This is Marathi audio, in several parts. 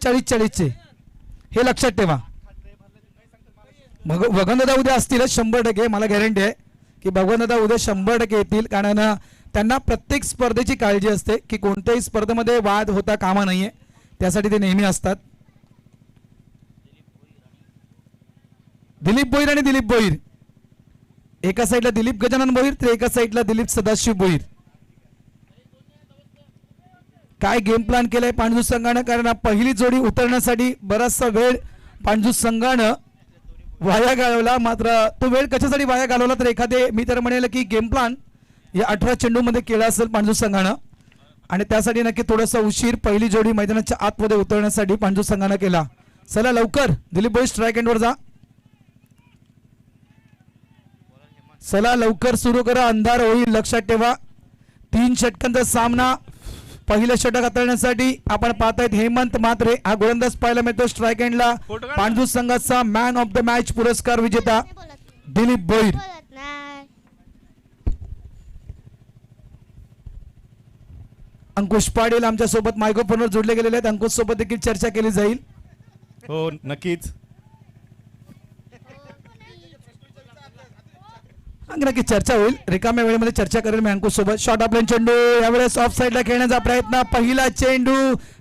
40-40 हे लक्षात ठेवा. भगवंतदा उद्या असतीलच 100%. मला गॅरंटी आहे की भगवंतदा उद्या 100% येतील, कारण त्यांना प्रत्येक स्पर्धेची काळजी असते की कोणत्याही स्पर्धेमध्ये वाद होता कामा नाहीये, त्यासाठी ते नेहमी असतात. दिलीप भोईर आणि दिलीप भोईर, एका साईडला दिलीप गजानन भोईर तर एका साईडला दिलीप सदाशिव भोईर. काय गेम प्लॅन केलाय पांडू संघानं, कारण पहिली जोडी उतरण्यासाठी बराचसा वेळ पांडू संघानं वाया घालवला. मात्र तो वेळ कशासाठी वाया घालवला तर एखादे मी तर म्हणेल की गेम प्लॅन या 18 चेंडूमध्ये केला असेल पांडू संघानं, आणि त्यासाठी नक्की थोडासा उशीर पहिली जोडी मैदानाच्या आतमध्ये उतरण्यासाठी पांडू संघानं केला. चला लवकर दिलीप भोईर स्ट्राईक एंडवर जा. चला लवकर सुरू करा, अंधार होईल. लक्षात ठेवा 3 षटकांचा सामना. पहिलं षटक हाताळण्यासाठी आपण पाहतायत हेमंत म्हात्रे हा गोलंदाज पाहायला मिळतो स्ट्राईक एंडला. पांडू संघाचा मॅन ऑफ द मॅच पुरस्कार विजेता दिलीप भोईर. अंकुश पाटील आमच्या सोबत मायक्रोफोनवर जोडले गेलेले आहेत. अंकुश सोबत देखील चर्चा केली जाईल. हो नक्कीच नक्की चर्चा होईल. रिकाम्या वेळेमध्ये चर्चा करेल मी अंकुश सोबत. शॉर्ट ऑफ लाईन चेंडू यावेळेस ऑफ साईडला खेळण्याचा प्रयत्न. पहिला चेंडू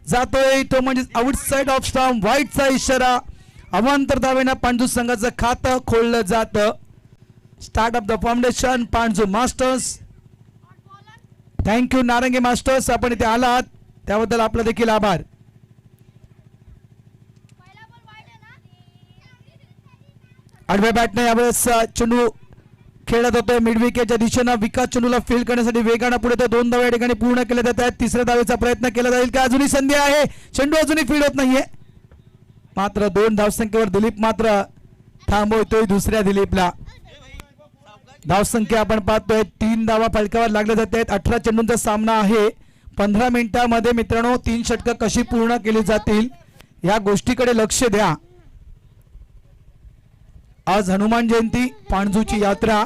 जातोय तो म्हणजे आउट साइड ऑफ स्टंप. व्हाईटचा इशारा. अवांतर धावेनं पांडू संघाचं खातं खोललं जातं. Start of the foundation Pandu masters. Thank you नारंगी मास्टर्स, आपण इथे आलात त्याबद्दल आपला देखील आभार. आडव्या बॅटने यावेळेस चेंडू खेळत होतोय मिड विकेटच्या दिशेनं. विकास चेंडूला फील्ड करण्यासाठी वेगानं पुढे तो 2 धावा या ठिकाणी पूर्ण केले जात आहेत. तिसऱ्या धावेचा प्रयत्न केला जाईल का? अजूनही संधी आहे. चेंडू अजूनही फील्ड होत नाहीये. मात्र 2 धावसंख्येवर दिलीप मात्र थांबवतोय दुसऱ्या दिलीपला. धावसंख्या आपण पाहतोय 3 धावा फलकावर लागल्या जात आहेत. 18 चेंडूंचा सामना आहे. 15 मिनिटांमध्ये मित्रांनो 3 षटकं कशी पूर्ण केली जातील या गोष्टीकडे लक्ष द्या. आज हनुमान जयंती, पाणजूची यात्रा,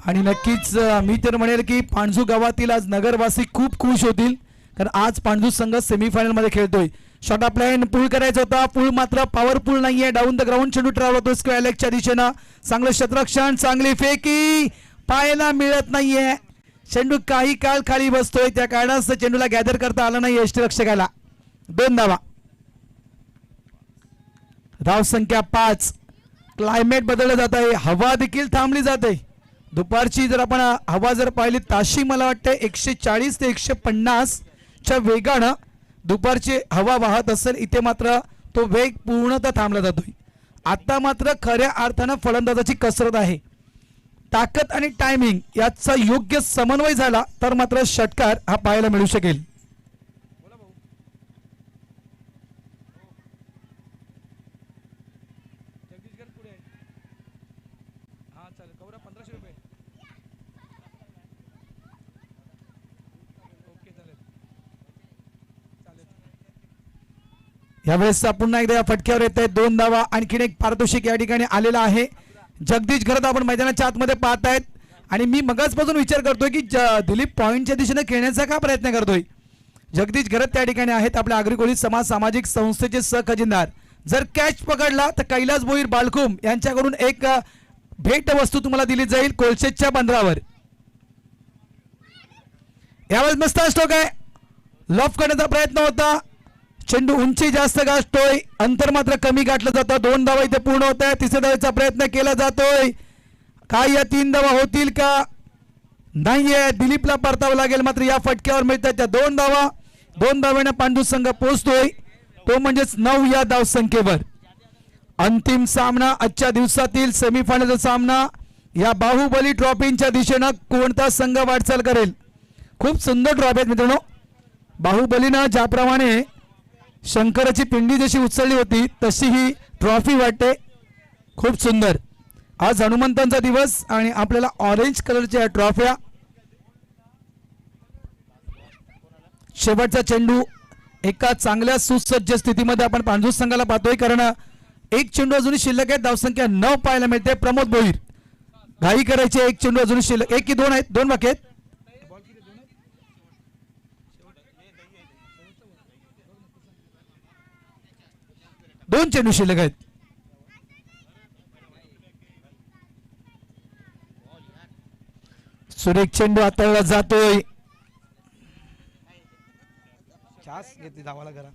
आणि नक्कीच मी तर म्हणेल की पाणजू गावातील आज नगरवासी खूप खुश होतील, कारण आज पाणजू संघ सेमीफायनल मध्ये खेळतोय. शॉट ऑफ लाईन पूल करायचा होता. पूल मात्र पॉवरफुल नाहीये. डाऊन द ग्राउंड चेंडू ट्रॅव्हल होतो स्क्वेअर लेगच्या दिशेनं. चांगलं क्षेत्ररक्षण, चांगली फेकी, पाहायला मिळत नाहीये. चेंडू काही काळ खाली बसतोय, त्या कारणास चेंडूला गॅदर करता आलं नाही यष्टीरक्षकाला. 2 धावा. धावसंख्या 5. क्लायमेट बदललं जात आहे. हवा देखील थांबली जाते. दुपारची जर आपण हवा जर पाहिली ताशी मला वाटतं 140 ते 150 च्या वेगानं दुपारची हवा वाहत असेल. इथे मात्र तो वेग पूर्णतः थांबला जातोय. आता मात्र खऱ्या अर्थानं फलंदाजाची कसरत आहे. ताकद आणि टायमिंग याचा योग्य समन्वय झाला तर मात्र षटकार हा पाहायला मिळू शकेल. यावेळेस पुन्हा एकदा या फटक्यावर येत आहेत 2 धावा. आणखीन एक पारितोषिक या ठिकाणी आलेला आहे. जगदीश घरत आपण मैदानाच्या आतमध्ये पाहतायत, आणि मी मगाचपासून विचार करतोय की दिलीप पॉइंटच्या दिशेने खेळण्याचा का प्रयत्न करतोय. जगदीश घरत त्या ठिकाणी आहेत, आपल्या आगरी कोळी समाज सामाजिक संस्थेचे सहखजिनदार. जर कॅच पकडला तर कैलास भोईर बालकुम यांच्याकडून एक भेट वस्तू तुम्हाला दिली जाईल कोलशेच्या बंदरावर. यावेळेस मस्त स्ट्रोक आहे. लॉफ करण्याचा प्रयत्न होता. चेंडू उंची जास्त गाठतोय, अंतर मात्र कमी गाठलं जातं. 2 धावा इथे पूर्ण होत आहे. तिसऱ्या धावेचा प्रयत्न केला जातोय. काय या 3 धावा होतील का? नाहीये. दिलीपला परतावं लागेल. मात्र या फटक्यावर मिळतात त्या 2 धावा. 2 धाव्याने पांडू संघ पोहोचतोय, तो म्हणजेच 9 या धावसंख्येवर. अंतिम सामना आजच्या दिवसातील सेमीफायनलचा सामना. या बाहुबली ट्रॉफीच्या दिशेनं कोणता संघ वाटचाल करेल? खूप सुंदर ट्रॉफी आहेत मित्रांनो. बाहुबलीनं ज्याप्रमाणे शंकराची पिंडी जशी उचलली होती तशी ही ट्रॉफी वाटते. खूप सुंदर. आज हनुमंतांचा दिवस आणि आपल्याला ऑरेंज कलरच्या ट्रॉफ्या. शेवटचा चेंडू एका चांगल्या सुसज्ज स्थितीमध्ये आपण पांढरू संघाला पाहतोय, कारण एक चेंडू अजूनही शिल्लक आहे. धावसंख्या 9 पाहायला मिळते. प्रमोद भोईर घाई करायची. एक चेंडू अजूनही शिल्लक. 1 की 2 आहेत? 2 बाकी आहेत. 2 चेंडू शिल्लक आहेत. सुरेख चेंडू हाताळला जातोय. छास घेतली धावाला घरा.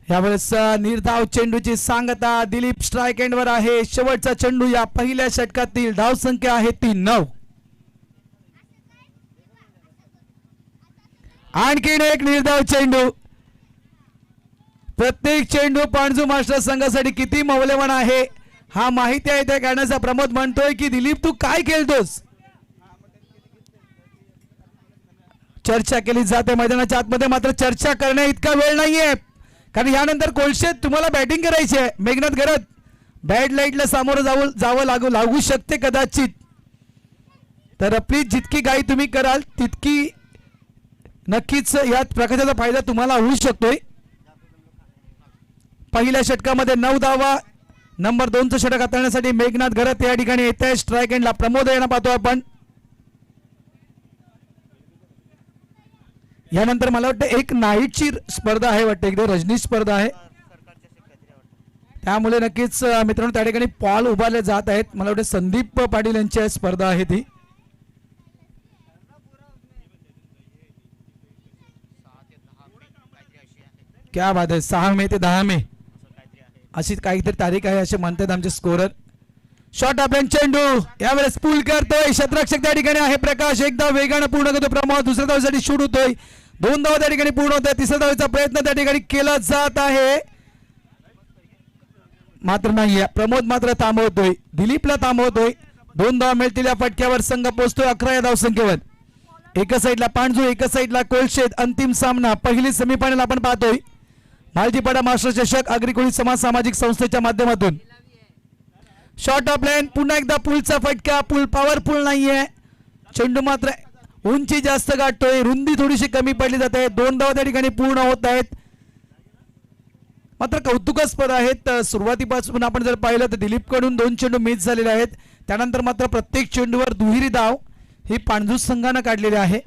यावेळेस निर्धाव चेंडूची सांगता दिलीप स्ट्राइक एंडवर आहे. शेवटचा चेंडू या पहिल्या षटकातील धाव संख्या आहे 3-9. आणखीन एक निर्धाव चेंडू. प्रत्येक चेंडू पाणजू मास्टर संघासाठी किती मौल्यवान आहे हा माहिती आहे. त्या कारणाचा प्रमोद म्हणतोय की दिलीप तू काय खेळतोस. चर्चा केली जाते मैदानाच्या आतमध्ये, मात्र चर्चा करण्या इतका वेळ नाहीये कारण यानंतर कोलशेत तुम्हाला बॅटिंग करायची आहे. मेघनाथ गरत बॅड लाईटला सामोरं जावं लागू शकते कदाचित. तर प्लीज जितकी गाई तुम्ही कराल तितकी नक्कीच या प्रकाराचा फायदा तुम्हाला होऊ शकतोय. पहिल्या षटकामध्ये 9 धावा. नंबर 2चं षटक हाताळण्यासाठी मेघनाथ गरत या ठिकाणी येत आहे. स्ट्राइक एंडला प्रमोद यांना पाहतो आपण. यानंतर मला वाटतं एक नाईटची स्पर्धा आहे, वाटतं एकदा रजनी स्पर्धा आहे, त्यामुळे नक्कीच मित्रांनो त्या ठिकाणी पॉल उभारले जात आहेत. मला वाटतं संदीप पाटील यांची स्पर्धा आहे ती. क्या बात आहे. 6 मे ते 10 मे अशी काहीतरी तारीख आहे असे म्हणतात आमचे स्कोरर. शॉट आपल्या चेंडू यावेळेस पूल करतोय. शतरक्षक त्या ठिकाणी आहे प्रकाश. एकदा वेगानं पूर्ण करतो प्रमोद. दुसऱ्या धावेसाठी शूट होतोय. 2 धावा त्या ठिकाणी पूर्ण होत आहे. तिसऱ्या धावेचा प्रयत्न त्या ठिकाणी केला जात आहे मात्र नाही. प्रमोद मात्र थांबवतोय. दिलीपला थांबवतोय. 2 धावा मिळतील या फटक्यावर. संघ पोहोचतोय 11 या धावसंख्येवर. एका साईडला पाणजू, एका साईडला कोलशेत. अंतिम सामना पहिली सेमीफायनल आपण पाहतोय. मालजीपाडा मास्टर चषक अग्रिकोळी समाज सामाजिक संस्थेच्या माध्यमातून. शॉर्ट ऑफ लाईन पुन्हा एकदा पुलचा फटका. पुल पॉवरफुल नाहीये. चेंडू मात्र उंची जास्त गाठतोय. रुंदी थोडीशी कमी पडली जाते. 2 धावा त्या ठिकाणी पूर्ण होत आहेत. मात्र कौतुकास्पद आहेत. सुरुवातीपासून आपण जर पाहिलं तर दिलीप कडून 2 चेंडू मिस झालेले आहेत. त्यानंतर मात्र प्रत्येक चेंडूवर दुहेरी धाव ही पाणजू संघानं काढलेली आहे.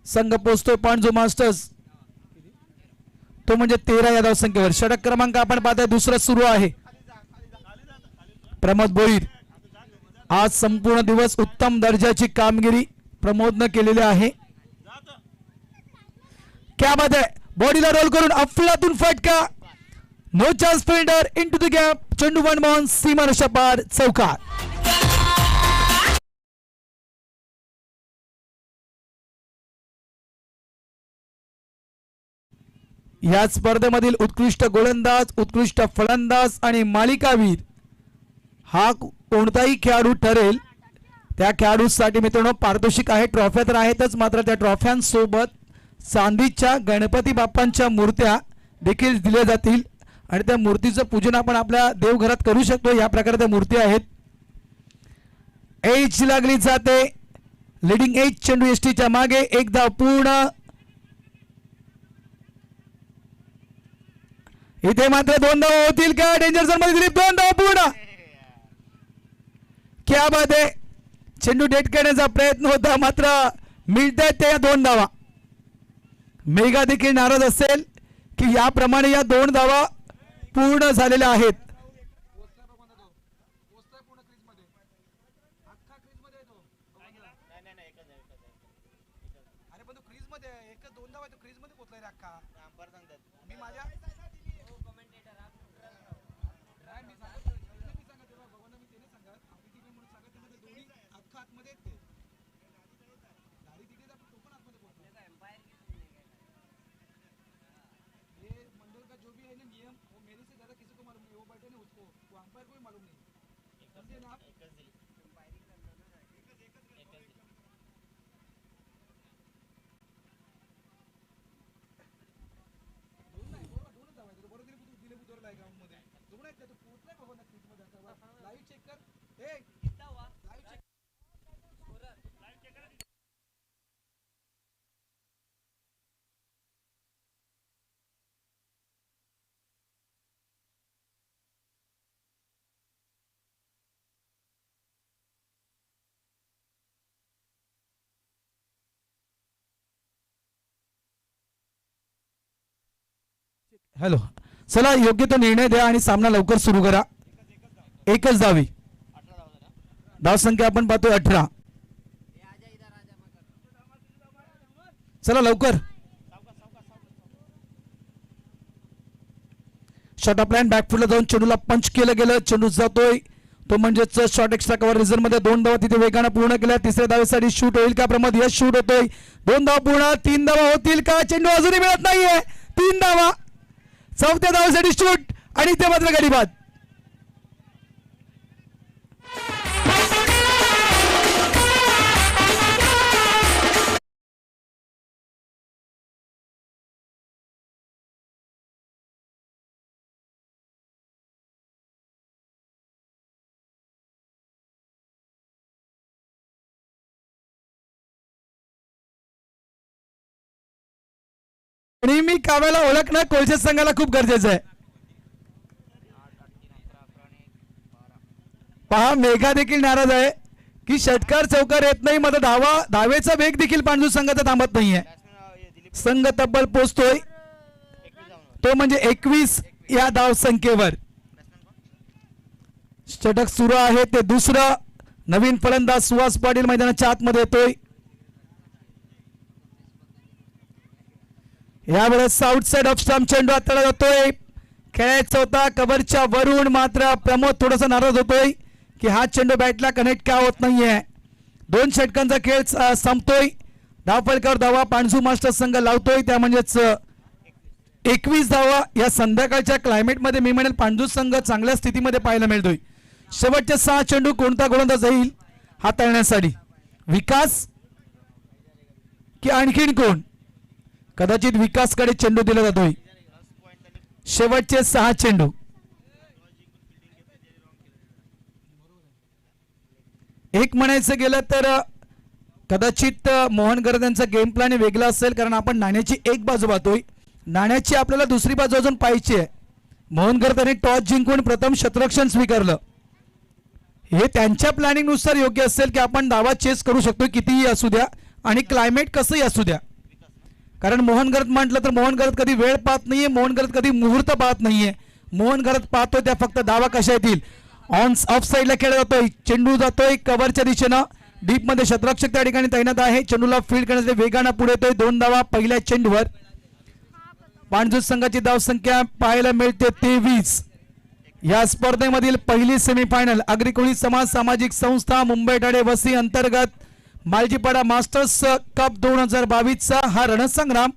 संघ पोहोचतोय पाणजू मास्टर्स तो म्हणजे 13 या धावसंख्येवर. षटक क्रमांक आपण पाहतोय दुसरा सुरू आहे. प्रमोद बोईर आज संपूर्ण दिवस उत्तम दर्जाची कामगिरी प्रमोदनं केलेली आहे. क्या बात आहे. बॉडीला रोल करून अफलातून फटका. No chance fielder into the gap. चेंडू 1 बॉल सीमारेषा पार चौकार. या स्पर्धेमधील उत्कृष्ट गोलंदाज, उत्कृष्ट फलंदाज आणि मालिकावीर हा कोणताही खेळाडू ठरेल त्या खेळाडूसाठी मित्रांनो पारितोषिक आहे. ट्रॉफ्या तर आहेतच, मात्र त्या ट्रॉफ्यांसोबत चांदीच्या गणपती बाप्पांच्या मूर्त्या देखील दिल्या जातील आणि त्या मूर्तीचं पूजन आपण आपल्या देवघरात करू शकतो. या प्रकारे त्या मूर्ती आहेत. एज लागली जाते. लिडिंग एज चेंडू एसटीच्या मागे. एक धाव पूर्ण. इथे मात्र 2 धावा होतील का. डेंजर झोन मध्ये दिलीप. 2 धावा पूर्ण. क्या बात आहे. चेंडू डेट करण्याचा प्रयत्न होता मात्र मिळतात त्या 2 धावा. मेघा देखील नाराज असेल की याप्रमाणे या 2 धावा पूर्ण झालेल्या आहेत. लाईव्ह चेक कर. हॅलो, चला योग्य तो निर्णय द्या आणि सामना लवकर सुरू करा. एकच धावी. धावसंख्या आपण पाहतोय 18. चला लवकर. शॉट ऑफ लाईन बॅकफुटला जाऊन चेंडूला पंच केलं गेलं. चेंडू जातोय तो म्हणजेच शॉट एक्स्ट्रा कव्हर रिझन मध्ये 2 धावा तिथे वेगाने पूर्ण केल्या. तिसऱ्या धावेसाठी शूट होईल का प्रमोद? यश शूट होतोय. 2 धावा पूर्ण. 3 धावा होतील का? चेंडू अजूनही मिळत नाहीये. 3 धावा. चौथ्या धावेसाठी शूट आणि ते मात्र गडी बाद. नेहमी काव्याला ओळखणं कोळशे संघाला खूप गरजेचं आहे. पहा, मेघा देखील नाराज आहे की षटकार चौकार येत नाही. मात्र धावेचा वेग देखील पांडू संघाचा थांबत नाहीये. संघ तब्बल पोचतोय तो म्हणजे 21 या धाव संख्येवर. षटक सुरू आहे ते दुसरं. नवीन फलंदाज सुहास पाटील मैदानाच्या आतमध्ये येतोय. यावेळेस आउटसाइड ऑफ स्टंप चेंडू हाताळला जातोय. खेळायचा होता कव्हरच्या वरून, मात्र प्रमोद थोडासा नाराज होतोय की हा चेंडू बॅटला कनेक्ट का होत नाहीये. 2 षटकांचा खेळ संपतोय. धावफलकावर धावा पांडू मास्टर संघ लावतोय त्या म्हणजेच 21 धावा. या संध्याकाळच्या क्लायमेटमध्ये मी म्हणेल पांडू संघ चांगल्या स्थितीमध्ये पाहायला मिळतोय. शेवटचे 6 चेंडू कोणता गोलंदाज जाईल हाताळण्यासाठी? विकास की आणखीन कोण? कदाचित विकासकडे चेंडू दिला जातोय. शेवटचे 6 चेंडू. एक म्हणायचं गेलं तर कदाचित मोहन गर्द यांचा गेम प्लॅन वेगळा असेल, कारण आपण नाण्याची एक बाजू पाहतोय. नाण्याची आपल्याला दुसरी बाजू अजून पाहायची आहे. मोहन गर्द यांनी टॉस जिंकून प्रथम क्षेत्ररक्षण स्वीकारलं. हे त्यांच्या प्लॅनिंग नुसार योग्य असेल की आपण धावा चेस करू शकतो कितीही असू द्या आणि क्लायमेट कसंही असू द्या. कारण मोहन गर्द म्हटलं तर मोहन गर्द कधी वेळ पाहत नाहीये. मोहन गर्द कधी मुहूर्त पाहत नाहीये. मोहन गर्द पाहतोय त्या फक्त धावा कशा येतील. ऑफ साईडला खेळला जातोय. चेंडू जातोय कव्हरच्या दिशेनं. डीप मध्ये क्षेत्ररक्षक त्या ठिकाणी तैनात आहे. चेंडूला फील्ड करण्यासाठी वेगानं पुढे येतोय. 2 धावा पहिल्या चेंडूवर. पांडू संघाची धावसंख्या पाहायला मिळते 23. या स्पर्धेमधील पहिली सेमीफायनल अग्रिकोळी समाज सामाजिक संस्था मुंबई ठाणे वसी अंतर्गत मालजीपाडा मास्टर्स कप 2022 हा रणसंग्राम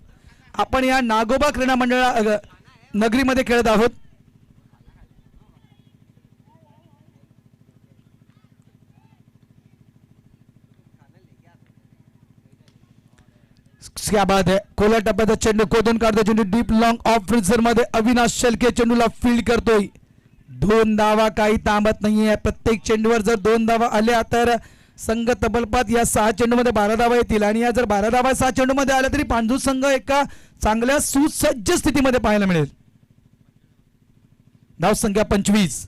आपण या नागोबा क्रीडा मंडळ नगरीमध्ये खेळत आहोत. क्या बात है. खोला टप्प्याचा चेंडू खोदून काढतो. चेंडू डीप लॉंग ऑफ रिझर्व मध्ये अविनाश शेलके चेंडूला फील्ड करतोय. 2 धावा काही थांबत नाहीये. प्रत्येक चेंडूवर जर 2 धावा आल्या तर संघ तबलपात या 6 चेंडूमध्ये 12 धावा येतील. आणि या जर 12 धावा 6 चेंडूमध्ये आल्या तरी पांडू संघ एका चांगल्या सुसज्ज स्थितीमध्ये पाहायला मिळेल. धाव संख्या 25.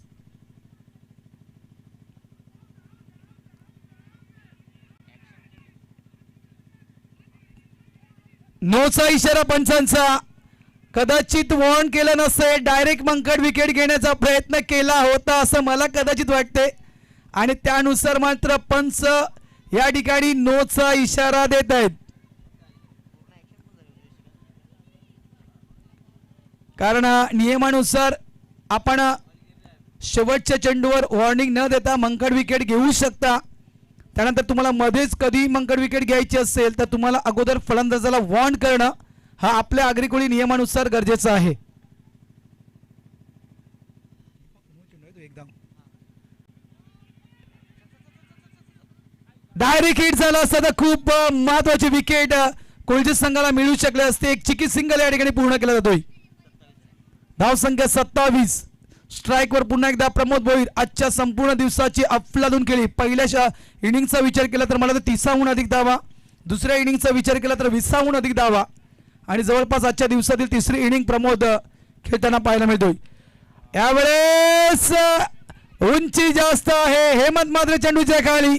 नोचा इशारा पंचांचा. कदाचित वॉर्न केलं नसेल, डायरेक्ट मंकड विकेट घेण्याचा प्रयत्न केला होता असं मला कदाचित वाटते. आणि त्यानुसार मात्र पंच या ठिकाणी नोचा इशारा देत आहेत. कारण नियमानुसार आपण शेवटच्या चेंडूवर वॉर्निंग न देता मंकड विकेट घेऊ शकता. त्यानंतर तुम्हाला मध्येच कधी मंकड विकेट घ्यायची असेल तर तुम्हाला अगोदर फलंदाजाला वॉर्न करणं हा आपल्या अग्रिकोळी नियमानुसार गरजेचं आहे. डायरेक्ट हिट झाला असता तर खूप महत्वाची विकेट कोळजी संघाला मिळू शकले असते. एक चिकी सिंगल या ठिकाणी पूर्ण केला जातोय. धाव संख्या 27. स्ट्राईकवर पुन्हा एकदा प्रमोद भोईर. आजच्या संपूर्ण दिवसाची अफलातून केली. पहिल्या इनिंगचा विचार केला तर मला तर 30हून अधिक धावा, दुसऱ्या इनिंगचा विचार केला तर 20हून अधिक धावा आणि जवळपास आजच्या दिवसातील तिसरी इनिंग प्रमोद खेळताना पाहायला मिळतोय. यावेळेस उंची जास्त आहे. हेमंत मात्र चेंडूच्या खाली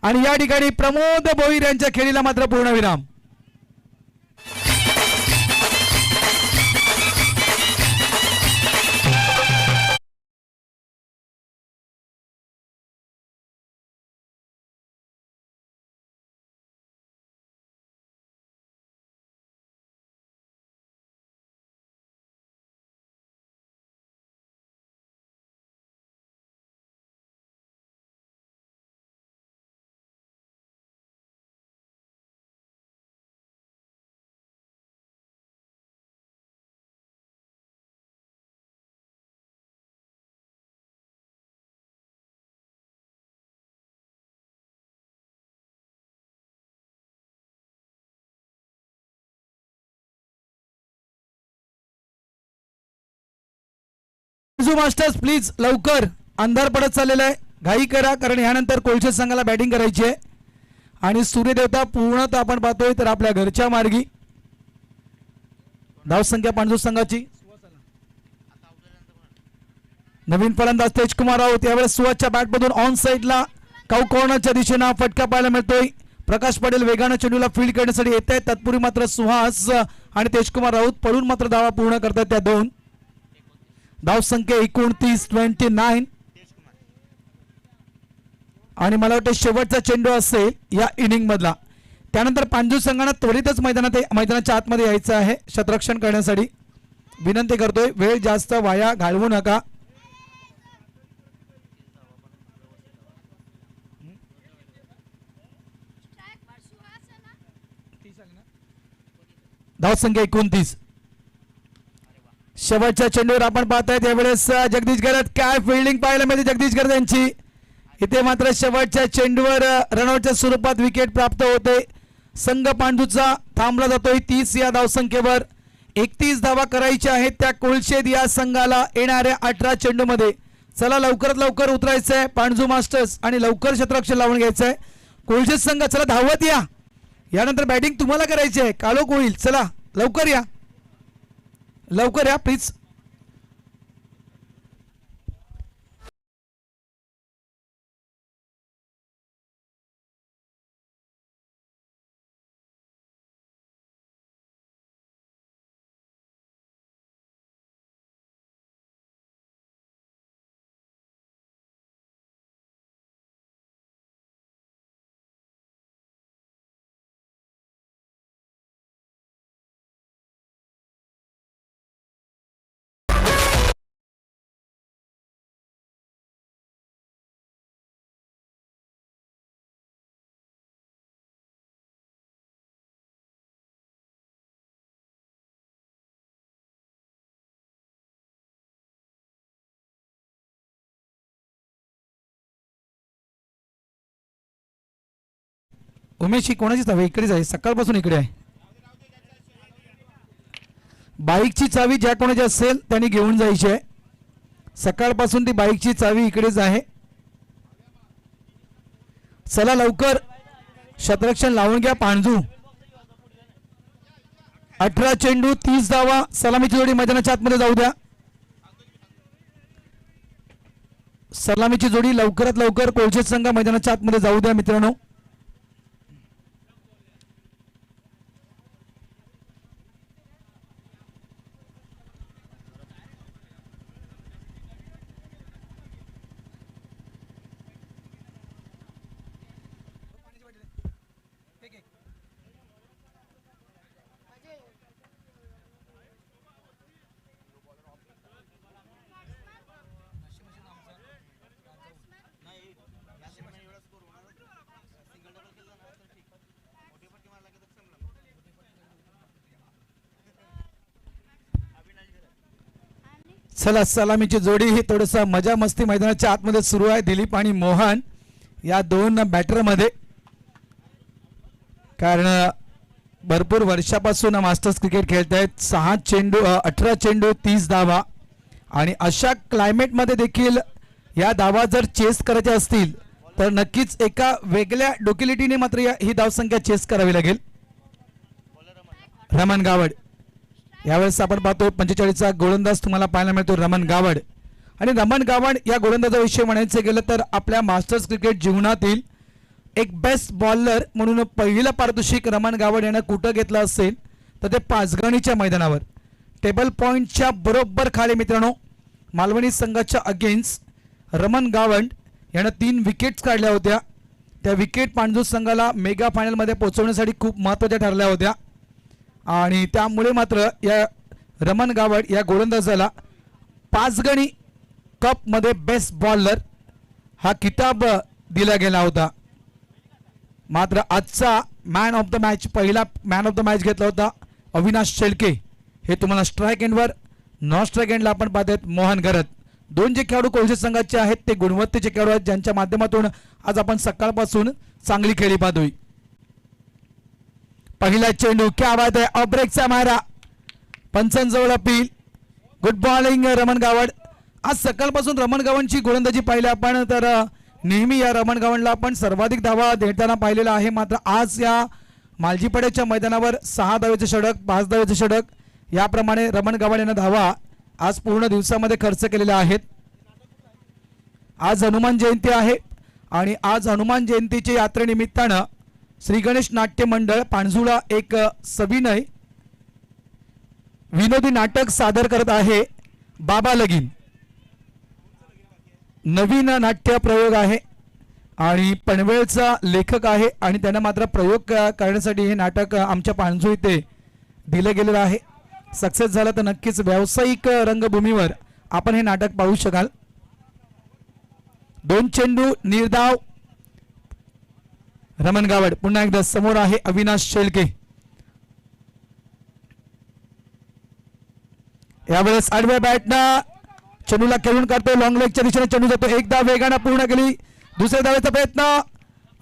आणि या ठिकाणी प्रमोद भोईर यांच्या खेळीला मात्र पूर्णविराम. पांजू मास्टर्स प्लीज लवकर, अंधार पडत चाललेला आहे, घाई करा कारण यानंतर कोळशे संघाला बॅटिंग करायची आहे आणि सूर्यदेवता पूर्णतः आपण पाहतोय तर आपल्या घरच्या मार्गी. धावसंख्या पांजू संघाची नवीन फलंदाज तेजकुमार राऊत यावेळेस सुहासच्या बॅटमधून ऑन साईडला काऊ कॉर्नरच्या दिशेनं फटका पाहायला मिळतोय. प्रकाश पटेल वेगानं चेंडूला फील्ड करण्यासाठी येत आहेत, तत्पूर्वी मात्र सुहास आणि तेजकुमार राऊत पळून मात्र धावा पूर्ण करतात त्या दोन. धावसंख्या 29-29 आणि मला वाटतं शेवटचा चेंडू असेल या इनिंग मधला. त्यानंतर पांजू संघानं त्वरितच मैदानाच्या आतमध्ये यायचं आहे शतरक्षण करण्यासाठी. विनंती करतोय वेळ जास्त वाया घालवू नका. धावसंख्या 29. शेवटच्या चेंडूवर आपण पाहताय त्यावेळेस जगदीश गरत काय फिल्डिंग पाहायला मिळते जगदीश गरत यांची. इथे मात्र शेवटच्या चेंडूवर रनआउटच्या स्वरूपात विकेट प्राप्त होते. संघ पांडूचा थांबला जातोय 30 या धावसंख्येवर. 31 धावा करायच्या आहेत त्या कोळशेद या संघाला येणाऱ्या 18 चेंडूमध्ये. चला लवकरात लवकर उतरायचंय पांडू मास्टर्स आणि लवकर शतरक्षण लावून घ्यायचंय. कोळशेद संघ चला धावत या, यानंतर बॅटिंग तुम्हाला करायची आहे, कालोख होईल. चला लवकर या, लवकर या प्लीज. उमेश ही कोणाची चावी इकडेच आहे, सकाळपासून इकडे आहे. बाईकची चावी ज्या कोणाची असेल त्यांनी घेऊन जायची आहे. सकाळपासून ती बाईकची चावी इकडेच आहे. चला लवकर शतरक्षण लावून घ्या पांजू. 18 चेंडू 30 धावा. सलामीची जोडी मैदानाच्या आतमध्ये जाऊ द्या. सलामीची जोडी लवकरात लवकर कोळशेद संघ मैदानाच्या आतमध्ये जाऊ द्या मित्रांनो. चला सलामीची जोडी ही थोडस मजा मस्ती मैदानाच्या आतमध्ये सुरू आहे. दिलीप आणि मोहन या दोन बॅटर मध्ये, कारण भरपूर वर्षापासून मास्टर्स क्रिकेट खेळत आहेत. 18 चेंडू 30 धावा आणि अशा क्लायमेट मध्ये देखील या धावा जर चेस करायच्या असतील तर नक्कीच एका वेगळ्या डोकेलिटीने मात्र ही धावसंख्या चेस करावी लागेल. रमण गावड यावेळेस आपण पाहतो 45चा गोलंदाज तुम्हाला पाहायला मिळतो रमण गावड. आणि रमण गावड या गोलंदाजाविषयी म्हणायचं गेलं तर आपल्या मास्टर्स क्रिकेट जीवनातील एक बेस्ट बॉलर म्हणून पहिलं पारितोषिक रमण गावड यानं कुठं घेतलं असेल तर ते पाचगणीच्या मैदानावर टेबल पॉईंटच्या बरोबर खाली मित्रांनो मालवणी संघाच्या अगेन्स्ट रमण गावड यानं 3 विकेट्स काढल्या होत्या. त्या विकेट पांजू संघाला मेगा फायनलमध्ये पोहोचवण्यासाठी खूप महत्त्वाच्या ठरल्या होत्या आणि त्यामुळे मात्र या रमण गावड या गोलंदाजाला 5 गणी कप मध्ये बेस्ट बॉलर हा किताब दिला गेला होता. मात्र आजचा मॅन ऑफ द मॅच, पहिला मॅन ऑफ द मॅच घेतला होता अविनाश शेळके. हे तुम्हाला स्ट्राईक एंडवर, नॉन स्ट्राईक एंडला आपण पाहतात मोहन गरत. 2 जे खेळाडू कोळशेद संघाचे आहेत ते गुणवत्तेचे खेळाडू आहेत ज्यांच्या माध्यमातून आज आपण सकाळपासून चांगली खेळी पाहतोय. पहिला चेंडू क्या बात आहे, ऑफ ब्रेकचा मारा, पंचांजवळ appeal. Good bowling Raman Gawad. आज सकाळपासून रमण गव्हाणची गोलंदाजी पाहिली आपण तर नेहमी या रमण गव्हाणला आपण सर्वाधिक धावा देताना पाहिलेला आहे. मात्र आज या मालजीपाड्याच्या मैदानावर 6 धावेचे षटक 5 धावेचे षटक याप्रमाणे रमण गव्हाण यांना धावा आज पूर्ण दिवसामध्ये खर्च केलेल्या आहेत. आज हनुमान जयंती आहे आणि आज हनुमान जयंतीच्या यात्रेनिमित्तानं श्री गणेश नाट्य मंडळ पाणजुळा एक सविनय विनोदी नाटक सादर करत आहे. बाबा लगीन नवीन नाट्य प्रयोग आहे आणि पनवेलचा लेखक आहे आणि त्यांना मात्र प्रयोग करण्यासाठी हे नाटक आमच्या पाणजू इथे दिलं गेलेलं आहे. सक्सेस झालं तर नक्कीच व्यावसायिक रंगभूमीवर आपण हे नाटक पाहू शकाल. 2 चेंडू निर्धाव रमण गावड पुन्हा एकदा समोर आहे अविनाश शेळके. यावेळेस आडव्या बॅटनं चेंडूला खेळून काढतो. लॉंग लेगच्या दिशेने चेंडू जातो. एकदा वेगानं पूर्ण केली. दुसऱ्या धावेचा प्रयत्न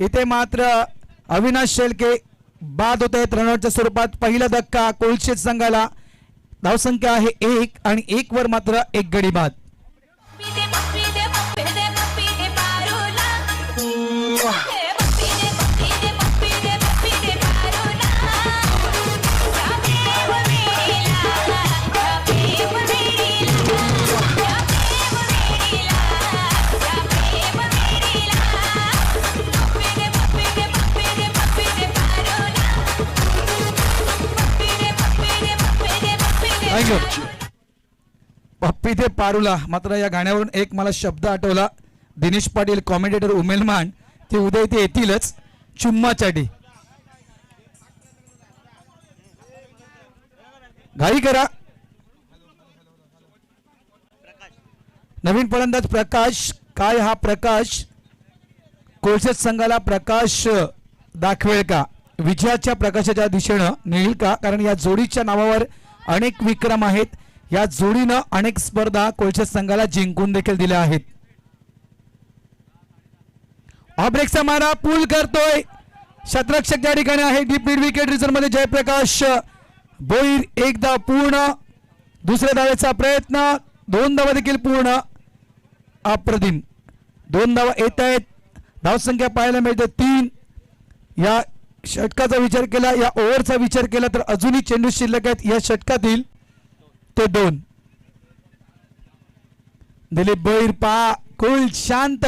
इथे मात्र अविनाश शेळके बाद होत आहेत रनआउटच्या स्वरूपात. पहिला धक्का कोलशेत संघाला. धावसंख्या आहे 1 आणि 1 वर मात्र 1 गडी बाद. पप्पी ते पारूला. मात्र या गाण्यावरून एक मला शब्द आठवला. दिनेश पाटील कॉमेंटेटर उमेलमान ते उद्या इथे येतीलच. चुम्माचाटी घाई करा. नवीन फलंदाज प्रकाश. काय हा प्रकाश कोलशेत संघाला प्रकाश दाखवेल का? विजयाच्या प्रकाशाच्या दिशेनं नेईल का? कारण या जोडीच्या नावावर अनेक विक्रम आहेत. या जोडीनं अनेक स्पर्धा कोलशेत संघाला जिंकून देखील दिल्या आहेत. ऑब्रेकचा मारा पूल करतोय शतरक्षक त्या ठिकाणी आहे. डीप मिड विकेट रिझर्व मध्ये जयप्रकाश बोईर. एकदा पूर्ण. दुसऱ्या धावेचा प्रयत्न. 2 धावा देखील पूर्ण. अप्रतिम 2 धावा येत आहेत. धावसंख्या पाहायला मिळते 3. या षटकाचा विचार केला या ओव्हरचा विचार केला तर अजूनही चेंडू शिल्लक आहेत. या षटकातील ते 2. दिलीप बोईर पा कुल शांत.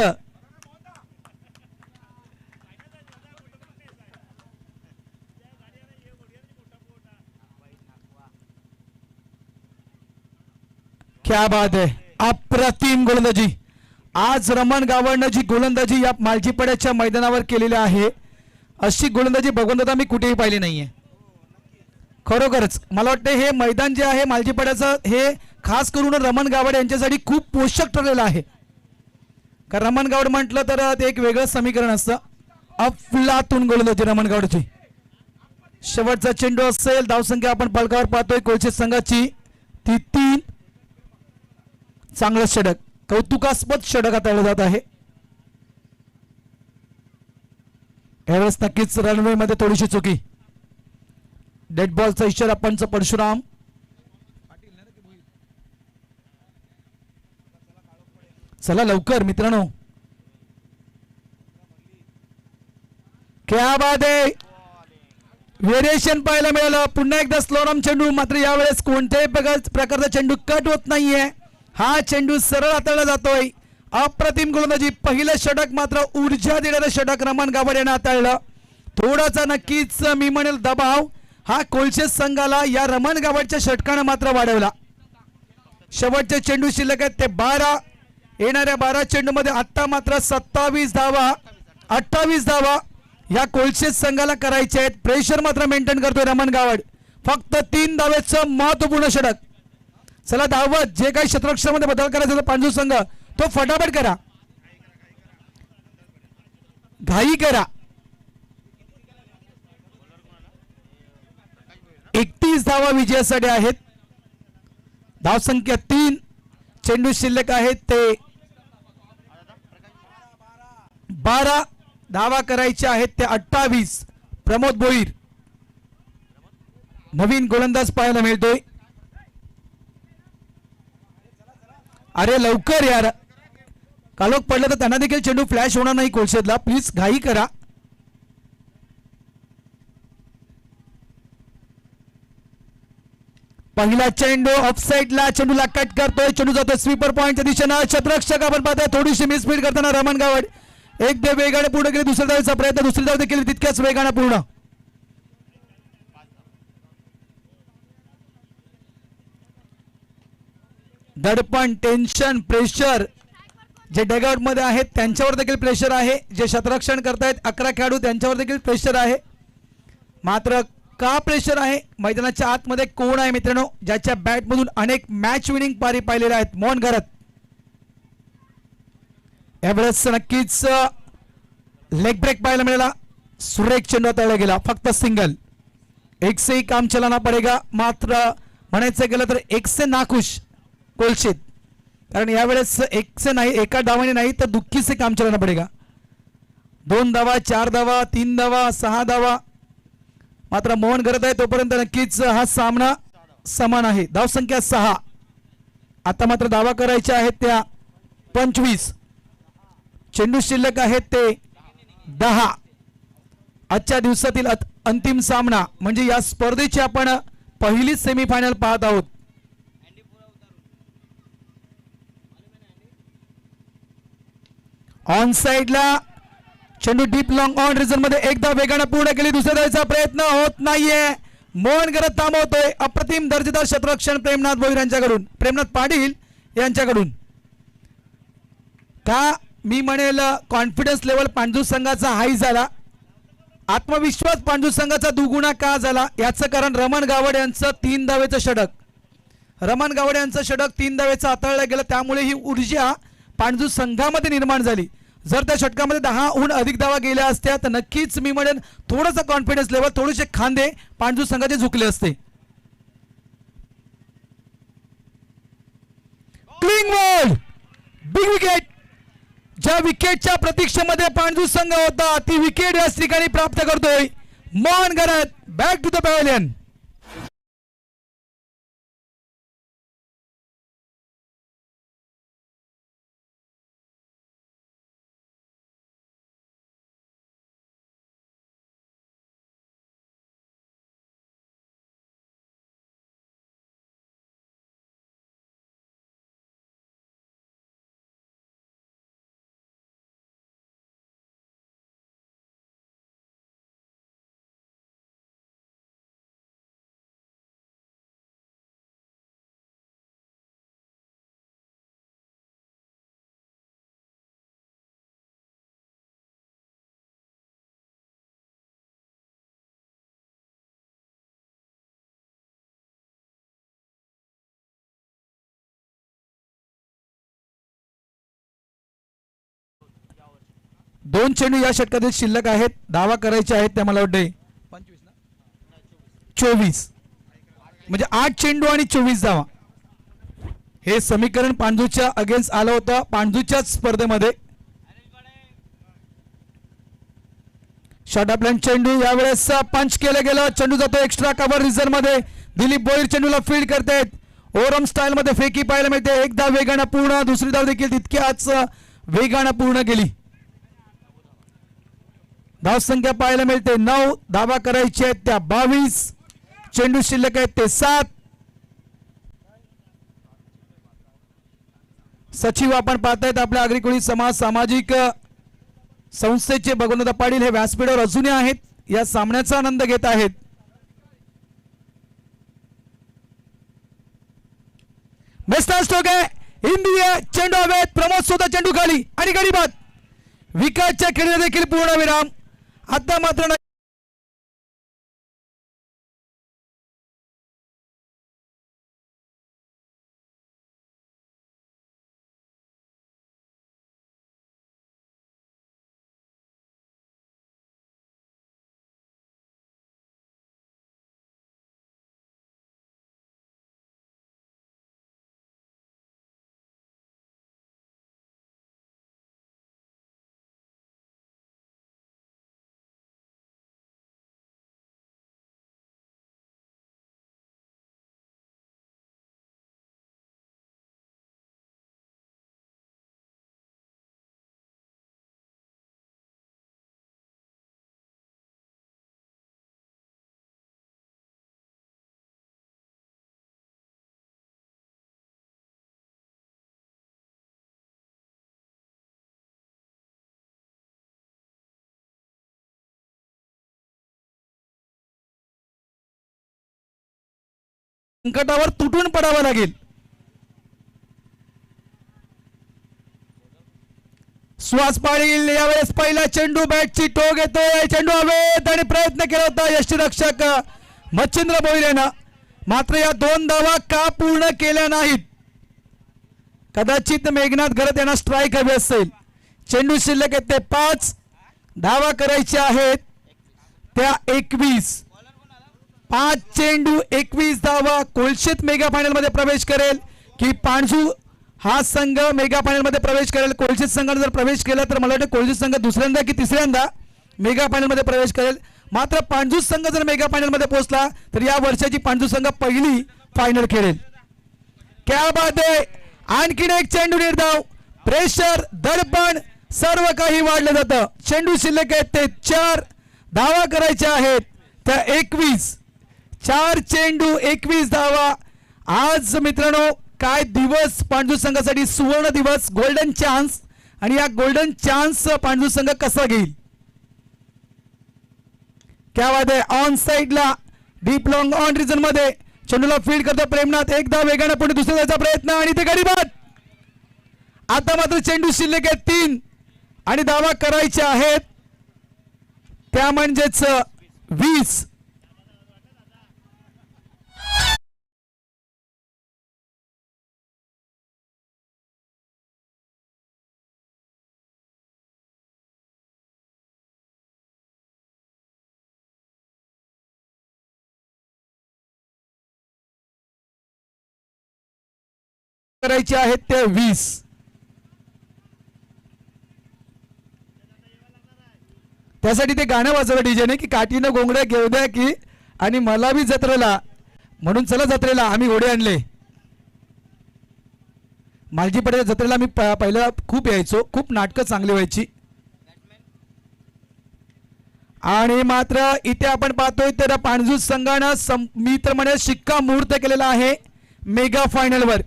क्या बात है. अप्रतिम गोलंदाजी आज रमण गावडनं जी गोलंदाजी या मालजीपाड्याच्या मैदानावर केलेली आहे अशी गोलंदाजी भगवंतदा मी कुठेही पाहिली नाहीये. खरोखरच मला वाटतं हे मैदान जे आहे मालजीपाड्याचं हे खास करून रमण गावड यांच्यासाठी खूप पोषक ठरलेलं आहे. कारण रमण गावड म्हटलं तर ते एक वेगळं समीकरण असतं. अफलातून गोलंदाजी रमण गावडची. शेवटचा चेंडू असेल. धावसंख्या आपण पलकावर पाहतोय कोलशेत संघाची ती 3. चांगलं षटक कौतुकास्पद षटक हाताळलं जात आहे. यावेळेस नक्कीच रनवे मध्ये थोडीशी चुकी. डेड बॉलचा इशारा पंच परशुराम. चला लवकर मित्रांनो. क्या बात आहे. व्हेरिएशन पाहायला मिळालं. पुन्हा एकदा स्लोरम चेंडू. मात्र यावेळेस कोणत्याही प्रकारचा चेंडू कट होत नाहीये. हा चेंडू सरळ हाताळला जातोय. अप्रतिम गोलंदाजी. पहिलं षटक मात्र ऊर्जा देणारं षटक रमण गावड यानं हाताळलं. थोडासा नक्कीच मी म्हणेल दबाव हा कोलशेत संघाला या रमण गावडच्या षटकानं मात्र वाढवला. शेवटचे चेंडू शिल्लक आहेत ते 12. येणाऱ्या 12 चेंडू मध्ये आता मात्र 27 धावा 28 धावा या कोलशेत संघाला करायचे आहेत. प्रेशर मात्र मेंटेन करतोय रमण गावड. फक्त 3 धावेचं महत्वपूर्ण षटक. चला धावत जे काही क्षेत्ररक्षणामध्ये बदल करायचा होता पांजू संघ तो फटाफट करा. घाई करा. 31 धावा विजयासाठी आहेत. धावसंख्या 3. चेंडू शिल्लक आहेत ते 12. धावा करायचे आहेत ते 28. प्रमोद बोईर नवीन गोलंदाज पाहायला मिळतोय. अरे लवकर यार, कालोख पडलं तर त्यांना देखील चेंडू फ्लॅश होणार नाही कोलशेतला. प्लीज घाई करा. पहिला चेंडू ऑफसाईडला, चेंडूला कट करतोय, चेंडू जातोय स्वीपर पॉइंटच्या दिशेनं. क्षेत्ररक्षक आपण पाहताय थोडीशी मिसफीड करताना रमण गावड. एक धाव वेगाने पूर्ण केली, दुसऱ्या धावेचा प्रयत्न, दुसरी धाव देखील तितक्याच वेगाने पूर्ण. दडपण, टेन्शन, प्रेशर जे डगआउट मध्ये आहेत त्यांच्यावर देखील प्रेशर आहे. जे क्षेत्ररक्षण करतायत 11 खेळाडू त्यांच्यावर देखील प्रेशर आहे. मात्र का प्रेशर आहे? मैदानाच्या आतमध्ये कोण आहे मित्रांनो ज्याच्या बॅटमधून अनेक मॅच विनिंग पारी पाहिलेल्या आहेत? मोहन घरत. यावेळेस नक्कीच लेग ब्रेक पाहायला मिळाला. सुरेख चेंडू हाताळला गेला, फक्त सिंगल. एक से ही काम चलाना पडेगा. मात्र म्हणायचं गेलं तर एक से नाखुश कोलशित, कारण यावेळेस एक से नाही, एका डावाने नाही तर दुःखी से काम चलाना पडेगा. 2 धावा, 4 धावा, 3 धावा, 6 धावा मात्र मोहन करत आहे. तोपर्यंत नक्कीच हा सामना समान आहे. धावसंख्या 6. आता मात्र धावा करायच्या आहेत त्या 25. चेंडू शिल्लक आहेत ते 10. आजच्या दिवसातील अंतिम सामना म्हणजे या स्पर्धेची आपण पहिली सेमीफायनल पाहत आहोत. ऑन साइडला चेंडू डीप लॉंग ऑन रिझन मध्ये एकदा वेगाने पूर्ण केली, दुसऱ्या धावेचा प्रयत्न होत नाहीये. मोहन करत थांबवतोय. अप्रतिम दर्जेदार क्षेत्ररक्षण प्रेमनाथ भोईर यांच्याकडून, प्रेमनाथ पाटील यांच्याकडून. का मी म्हणेल कॉन्फिडन्स लेवल पांडू संघाचा हाई झाला, आत्मविश्वास पांडू संघाचा दुगुणा का झाला याचं कारण रमण गावड यांचं 3 धावेचं षटक. रमण गावड यांचं षटक 3 धावेचं हाताळलं गेलं, त्यामुळे ही ऊर्जा पांडू संघामध्ये निर्माण झाली. जर त्या षटकामध्ये 10हून अधिक धावा गेल्या असत्या तर नक्कीच मी म्हणेन थोडासा कॉन्फिडन्स लेवल, थोडेसे खांदे पांडू संघाचे झुकले असते. Clean ball, big wicket. ज्या विकेटच्या प्रतीक्षेमध्ये पांडू संघ होता ती विकेट या ठिकाणी प्राप्त करतोय Mohan Gharat. Back to the pavilion. दोन चेंडू या षटकातील शिल्लक आहेत, धावा करायचे आहेत त्या मला वाटते 24 म्हणजे 8 चेंडू आणि 24 धावा. हे समीकरण पांडूच्या अगेन्स्ट आलं होतं पांडूच्याच स्पर्धेमध्ये. शॉट आपल्या चेंडू यावेळेस पंच केलं गेलं, चेंडू जातो एक्स्ट्रा कव्हर रिझर्व मध्ये. दिलीप भोईर चेंडूला फील्ड करतायत. ओरम स्टाईल मध्ये फेकी पाहायला मिळते. एक धाव वेगानं पूर्ण, दुसरी धाव देखील तितक्याच वेगानं पूर्ण केली. धावसंख्या पाहायला मिळते 9. धावा करायची आहेत त्या 22. चेंडू शिल्लक आहेत ते 7. सचिव आपण पाहतायत आपल्या आग्रिकोळी समाज सामाजिक संस्थेचे भगवंत पाटील हे व्यासपीठावर अजूनही आहेत, या सामन्याचा आनंद घेत आहेत. बेस्टा स्ट्रोक आहे इंडिया. चेंडू हवेत, प्रमोद सुद्धा चेंडू खाली आणि गडी बाद. विकेटच्या खेळीला देखील पूर्ण विराम. आता मात्र संकटावर तुटून पडावं लागेल. सुहास पाटील यावेळेस पहिला चेंडू बॅटची टोक येतोय, चेंडू हवेत आणि प्रयत्न केला होता यष्टीरक्षक मच्छिंद्र भोईरेनं, मात्र या 2 धावा का पूर्ण केल्या नाहीत. कदाचित मेघनाथ घरत यांना स्ट्राईक हवी असेल. चेंडू शिल्लक आहेत ते 5, धावा करायच्या आहेत त्या 21. 5 चेंडू 21 धावा. कोलशेत मेगा फायनल मध्ये प्रवेश करेल की पाणजू हा संघ मेगा फायनल मध्ये प्रवेश करेल. कोलशेत संघाने जर प्रवेश केला तर मला वाटतं कोलशेत संघ दुसऱ्यांदा की तिसऱ्यांदा मेगा फायनल मध्ये प्रवेश करेल. मात्र पाणजू संघ जर मेगा फायनल मध्ये पोहोचला तर या वर्षाची पाणजू संघ पहिली फायनल खेळेल. क्या बात आहे. आणखीन एक चेंडू निर्धाव. प्रेशर, दडपण सर्व काही वाढलं जातं. चेंडू शिल्लक आहेत ते 4, धावा करायच्या आहेत त्या 21. 4 चेंडू 21 धावा. आज मित्रांनो काय दिवस पांडू संघासाठी, सुवर्ण दिवस, गोल्डन चान्स. आणि या गोल्डन चान्स पांडू संघ कसा घेईल. क्या बात आहे. ऑन साइडला डीप लॉंग ऑन रिजन मध्ये चेंडूला फील्ड करतो प्रेमनाथ. एकदा वेगाने पुढे दुसऱ्या जायचा प्रयत्न आणि ते गडीबाद. आता मात्र चेंडू शिल्लक आहेत 3 आणि धावा करायच्या आहेत त्या म्हणजेच 20. करायचे आहेत ते 20. त्यासाठी ते गाणं वाजवलं डीजेने की काठीनं गोंगड्या घेऊ द्या की, आणि मला बी जत्रेला, म्हणून चला जत्रेला आम्ही घोडे आणले. मालजीपडे जत्रेला मी पहिला खूप यायचो, खूप नाटकं चांगली व्हायची. आणि मात्र इथे आपण पाहतोय तर पाणजू संघानं मी तर म्हणे शिक्का मुहूर्त केलेला आहे मेगा फायनल वर.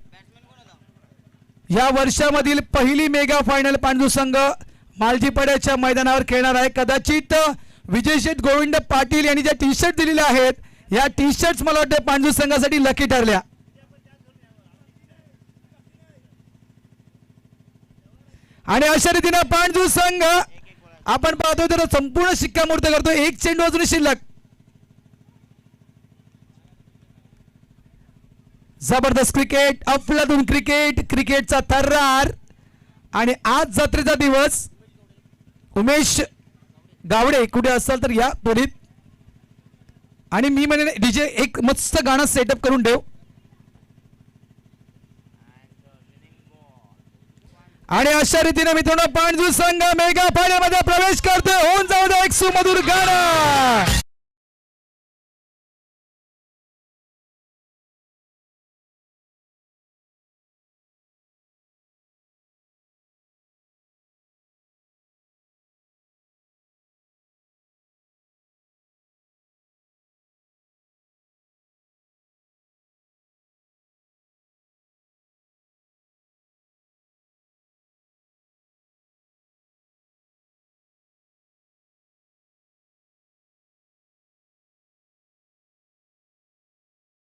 या वर्षामधील पहिली मेगा फायनल पांडू संघ मालजीपाड्याच्या मैदानावर खेळणार आहे. कदाचित विजय शेठ गोविंद पाटील यांनी ज्या टी शर्ट दिलेल्या आहेत या टी शर्ट्स मला वाटतं पांडू संघासाठी लकी ठरल्या. आणि अशा रीतीने पांडू संघ आपण पाहतोय तर संपूर्ण शिक्कामोर्तब करतो. 1 चेंडू अजून शिल्लक. जबरदस्त क्रिकेट, अफलातून क्रिकेट, क्रिकेटचा थर्रार. आणि आज जत्रेचा दिवस. उमेश गावडे कुठे असाल तर या त्वरित. आणि मी म्हणे डीजे एक मस्त गाणं सेटअप करून ठेव. आणि अशा रीतीने मित्रांनो पांडू संघ मेगा फायनल मध्ये प्रवेश करतोय. होऊन जाऊ दे एक सुमधुर गाणं.